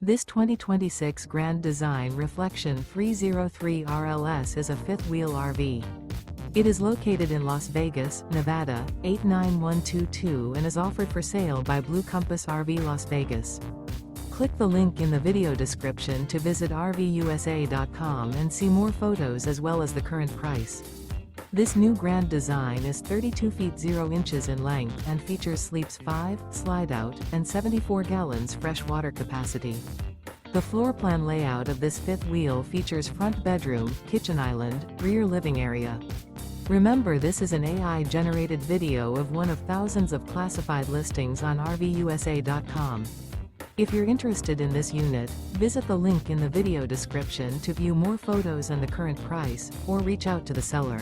This 2026 Grand Design Reflection 303 RLS is a fifth-wheel RV. It is located in Las Vegas, Nevada, 89122 and is offered for sale by Blue Compass RV Las Vegas. Click the link in the video description to visit RVUSA.com and see more photos as well as the current price. This new Grand Design is 32 feet 0 inches in length and features sleeps 5, slide-out, and 74 gallons fresh water capacity. The floor plan layout of this fifth wheel features front bedroom, kitchen island, rear living area. Remember, this is an AI-generated video of one of thousands of classified listings on RVUSA.com. If you're interested in this unit, visit the link in the video description to view more photos and the current price, or reach out to the seller.